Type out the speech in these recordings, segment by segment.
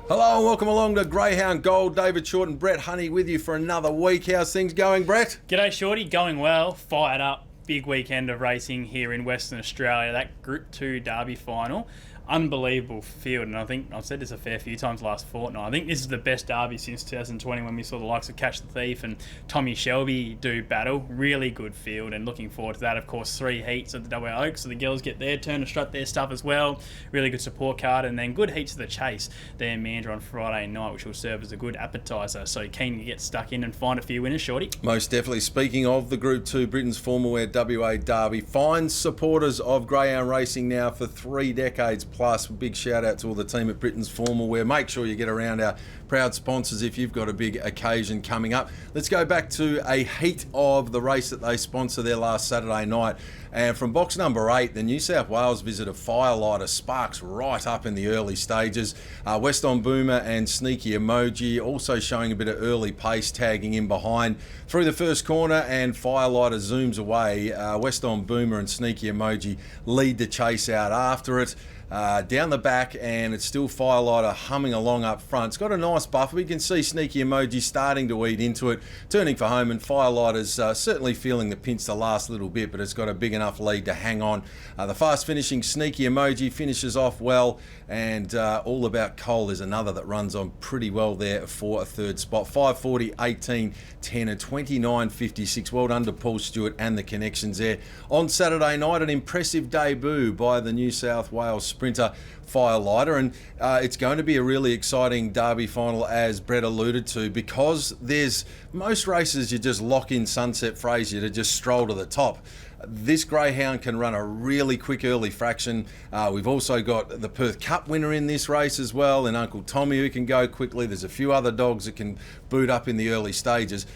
Hello and welcome along to Greyhound Gold. David Short and Brett Honey with you for another week. How's things going, Brett? G'day, Shorty. Going well. Fired up. Big weekend of racing here in Western Australia. That Group 2 Derby final. Unbelievable field, and I think I've said this a fair few times last fortnight. I think this is the best Derby since 2020 when we saw the likes of Catch the Thief and Tommy Shelby do battle. Really good field, and looking forward to that. Of course, 3 heats at the WA Oaks, so the girls get their turn to strut their stuff as well. Really good support card, and then good heats of the Chase there in Mandurah on Friday night, which will serve as a good appetiser. So keen to get stuck in and find a few winners, Shorty. Most definitely. Speaking of the Group 2 Britain's Formal Wear WA Derby, fine supporters of Greyhound Racing now for 3 decades plus. Big shout out to all the team at Britain's Formal Wear. Make sure you get around our proud sponsors if you've got a big occasion coming up. Let's go back to a heat of the race that they sponsor there last Saturday night. And from box number 8, the New South Wales visitor Firelighter sparks right up in the early stages. West on Boomer and Sneaky Emoji also showing a bit of early pace, tagging in behind through the first corner, and Firelighter zooms away. West on Boomer and Sneaky Emoji lead the chase out after it. Down the back, and it's still Firelighter humming along up front. It's got a nice buffer. We can see Sneaky Emoji starting to eat into it, turning for home, and Firelighter's certainly feeling the pinch the last little bit, but it's got a big enough lead to hang on. The fast finishing Sneaky Emoji finishes off well, and All About Cole is another that runs on pretty well there for a third spot. 5:40, 18, 10 and 29.56. Well done to Paul Stewart and the connections there. On Saturday night, an impressive debut by the New South Wales sprinter Firelighter, and it's going to be a really exciting Derby final, as Brett alluded to, because there's most races you just lock in Sunset Frazier to just stroll to the top. This greyhound can run a really quick early fraction. We've also got the Perth Cup winner in this race as well, and Uncle Tommy who can go quickly. There's a few other dogs that can boot up in the early stages.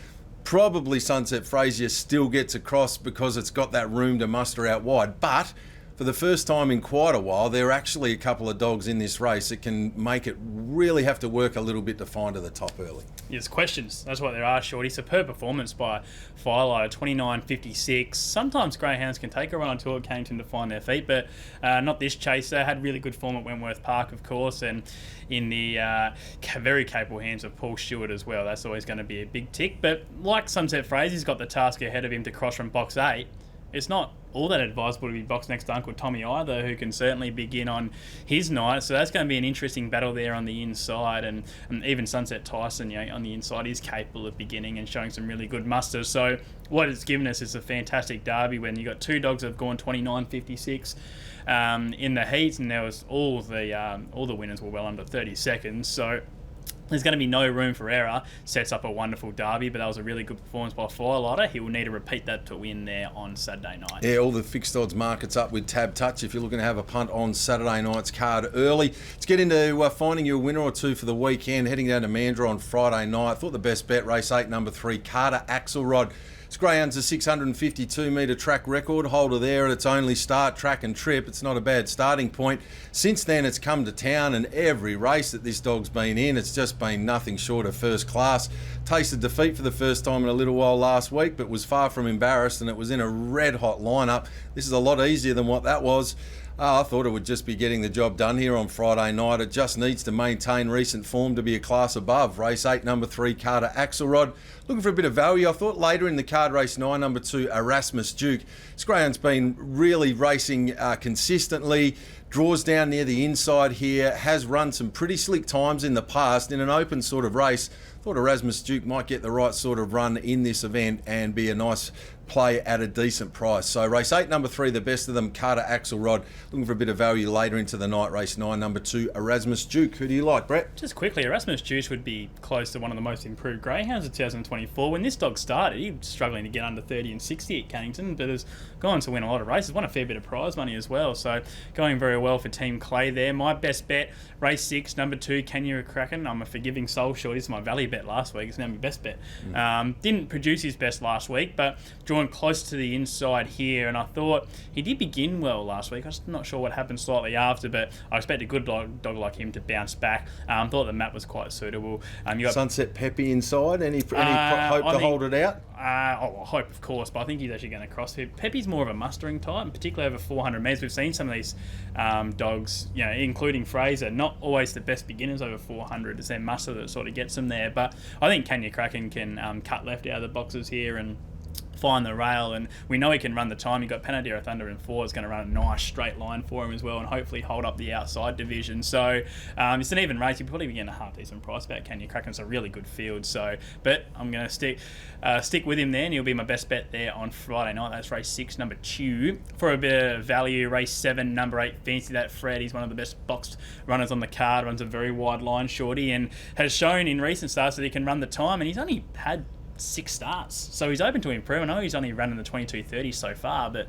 Probably Sunset Frazier still gets across because it's got that room to muster out wide, but for the first time in quite a while, there are actually a couple of dogs in this race that can make it really have to work a little bit to find to the top early. Yes, questions. That's what there are, Shorty. Superb performance by Firelighter, 29.56. Sometimes greyhounds can take a run or two at Cannington to find their feet, but not this chaser. Had really good form at Wentworth Park, of course, and in the very capable hands of Paul Stewart as well. That's always going to be a big tick. But like Sunset Fraser, he's got the task ahead of him to cross from box 8. It's not all that advisable to be boxed next to Uncle Tommy either, who can certainly begin on his night. So that's going to be an interesting battle there on the inside, and even Sunset Tyson, on the inside, is capable of beginning and showing some really good muster. So what it's given us is a fantastic derby when you got 2 dogs that have gone 29.56 in the heat, and there was all the winners were well under 30 seconds. So there's going to be no room for error. Sets up a wonderful derby, but that was a really good performance by Firelighter. He will need to repeat that to win there on Saturday night. Yeah, all the fixed odds markets up with Tab Touch if you're looking to have a punt on Saturday night's card early. Let's get into finding you a winner or two for the weekend. Heading down to Mandurah on Friday night. I thought the best bet, race 8, number 3, Carter Axelrod. This greyhound's a 652 metre track record holder there at its only start, track and trip. It's not a bad starting point. Since then, it's come to town, and every race that this dog's been in, it's just been nothing short of first class. Tasted defeat for the first time in a little while last week, but was far from embarrassed, and it was in a red-hot lineup. This is a lot easier than what that was. I thought it would just be getting the job done here on Friday night. It just needs to maintain recent form to be a class above. Race 8, number 3, Carter Axelrod. Looking for a bit of value. I thought later in the card, race 9, number 2, Erasmus Duke. This greyhound's been really racing consistently. Draws down near the inside here. Has run some pretty slick times in the past in an open sort of race. Thought Erasmus Duke might get the right sort of run in this event and be a nice play at a decent price. So race 8, number 3, the best of them, Carter Axelrod. Looking for a bit of value later into the night. Race 9, number 2, Erasmus Duke. Who do you like, Brett? Just quickly, Erasmus Duke would be close to one of the most improved greyhounds of 2024. When this dog started, he was struggling to get under 30 and 60 at Cannington, but has gone to win a lot of races. Won a fair bit of prize money as well. So going very well for Team Clay there. My best bet, race 6, number 2, Kenya Kraken. I'm a forgiving soul, short. This is my value bet last week. It's now my best bet. Didn't produce his best last week, but drawn gone close to the inside here, and I thought he did begin well last week. I'm just not sure what happened slightly after, but I expect a good dog like him to bounce back. Thought the map was quite suitable. You got Sunset Peppy inside. Any hope to hold it out? I hope, of course, but I think he's actually going to cross it. Pepe's more of a mustering type, particularly over 400 metres. We've seen some of these dogs, including Fraser, not always the best beginners over 400. It's their muster that sort of gets them there. But I think Kenya Kraken can cut left out of the boxes here and find the rail, and we know he can run the time. You've got Panadera Thunder in 4 is going to run a nice straight line for him as well, and hopefully hold up the outside division. So it's an even race. You're probably getting a half decent price back. Kenya Kraken's a really good field. So, but I'm going to stick with him there, and he'll be my best bet there on Friday night. That's race 6, number 2. For a bit of value, race 7, number 8, Fancy That Fred. He's one of the best boxed runners on the card. Runs a very wide line, shorty, and has shown in recent starts that he can run the time. And he's only had 6 starts, so he's open to improve. I know he's only running the 22:30 so far, but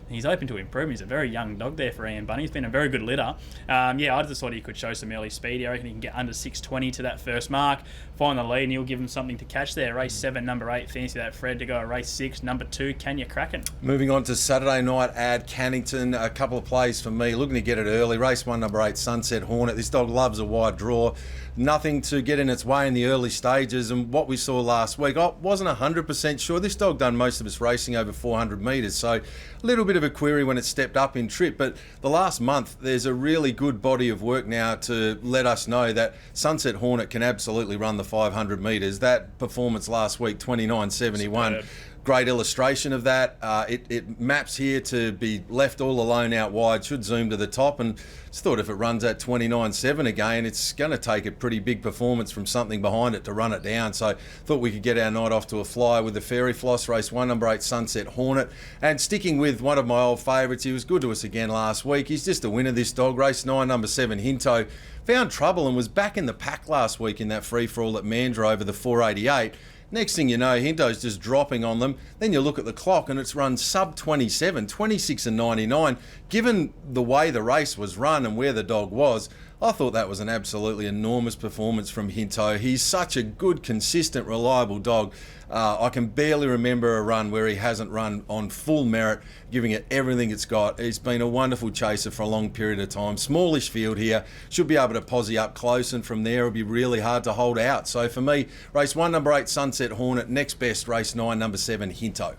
he's open to improve. He's a very young dog there for Ian Bunny. He's been a very good litter. I just thought he could show some early speed. I reckon he can get under 6:20 to that first mark, find the lead, and he'll give him something to catch there. Race 7, number 8, Fancy That Fred to go. Race 6, number 2, Kenya Kraken. Moving on to Saturday night at Cannington, a couple of plays for me. Looking to get it early. Race 1, number 8, Sunset Hornet. This dog loves a wide draw. Nothing to get in its way in the early stages, and what we saw last week, I wasn't 100% sure. This dog done most of its racing over 400 metres, so a little bit of a query when it stepped up in trip, but the last month there's a really good body of work now to let us know that Sunset Hornet can absolutely run the 500 metres. That performance last week, 29.71. Great illustration of that. It maps here to be left all alone out wide, should zoom to the top, and just thought if it runs at 29.7 again, it's going to take a pretty big performance from something behind it to run it down. So thought we could get our night off to a flyer with the Fairy Floss. Race 1, number 8, Sunset Hornet. And sticking with one of my old favourites, he was good to us again last week. He's just a winner, this dog. Race 9, number 7, Hinto. Found trouble and was back in the pack last week in that free-for-all at Mandurah over the 488. Next thing you know, Hinto's just dropping on them. Then you look at the clock and it's run sub 27, 26.99. Given the way the race was run and where the dog was, I thought that was an absolutely enormous performance from Hinto. He's such a good, consistent, reliable dog. I can barely remember a run where he hasn't run on full merit, giving it everything it's got. He's been a wonderful chaser for a long period of time. Smallish field here. Should be able to posse up close, and from there it'll be really hard to hold out. So for me, race 1, number 8, Sunset Hornet. Next best, race 9, number 7, Hinto.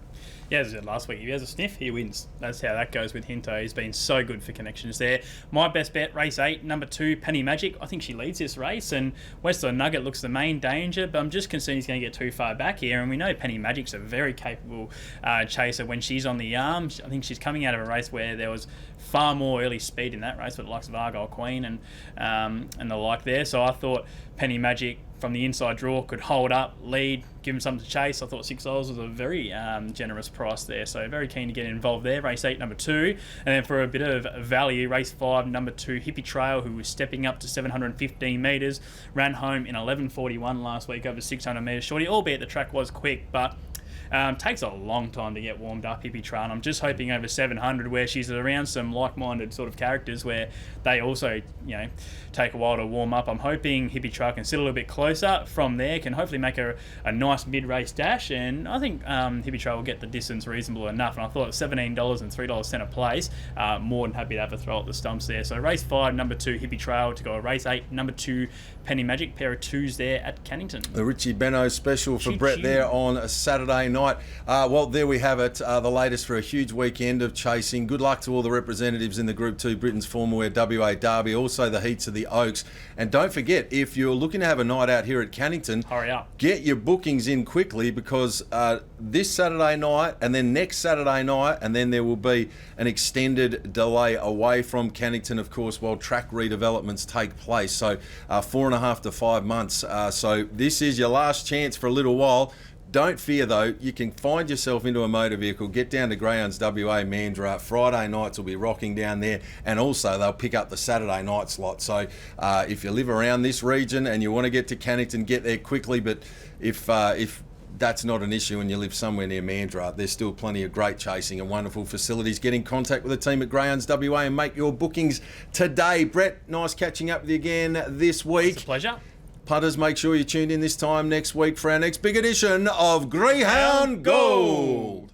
Yeah, as I said last week, if he has a sniff, he wins. That's how that goes with Hinto. He's been so good for connections there. My best bet, race 8, number 2, Penny Magic. I think she leads this race, and Western Nugget looks the main danger, but I'm just concerned he's going to get too far back here, and we know Penny Magic's a very capable chaser when she's on the arm. I think she's coming out of a race where there was far more early speed in that race with the likes of Argyle Queen and the like there, so I thought Penny Magic from the inside draw could hold up, lead, give him something to chase. I thought $6 was a very generous price there, so very keen to get involved there. Race 8, number 2, and then for a bit of value, race 5, number 2, Hippie Trail, who was stepping up to 715 metres, ran home in 11:41 last week over 600 metres shorty, albeit the track was quick, but takes a long time to get warmed up, Hippie Trail, and I'm just hoping over 700 where she's around some like-minded sort of characters where they also, take a while to warm up. I'm hoping Hippie Trail can sit a little bit closer from there, can hopefully make a nice mid-race dash, and I think Hippie Trail will get the distance reasonable enough, and I thought $17 and $3 cent a place, more than happy to have a throw at the stumps there. So race 5, number 2, Hippie Trail to go. Race 8, number 2, Penny Magic, pair of 2s there at Cannington. The Richie Benno special for Brett there on a Saturday night. Well, there we have it, the latest for a huge weekend of chasing. Good luck to all the representatives in the Group 2 Britain's Formalware WA Derby, also the heats of the Oaks. And don't forget, if you're looking to have a night out here at Cannington, hurry up. Get your bookings in quickly, because this Saturday night and then next Saturday night, and then there will be an extended delay away from Cannington, of course, while track redevelopments take place. So 4.5 to 5 months. So this is your last chance for a little while. Don't fear though, you can find yourself into a motor vehicle, get down to Greyhounds WA Mandurah. Friday nights will be rocking down there, and also they'll pick up the Saturday night slot. So if you live around this region and you want to get to Cannington, get there quickly. But if that's not an issue and you live somewhere near Mandurah, there's still plenty of great chasing and wonderful facilities. Get in contact with the team at Greyhounds WA and make your bookings today. Brett, nice catching up with you again this week. It's a pleasure. Punters, make sure you tune in this time next week for our next big edition of Greyhound Gold.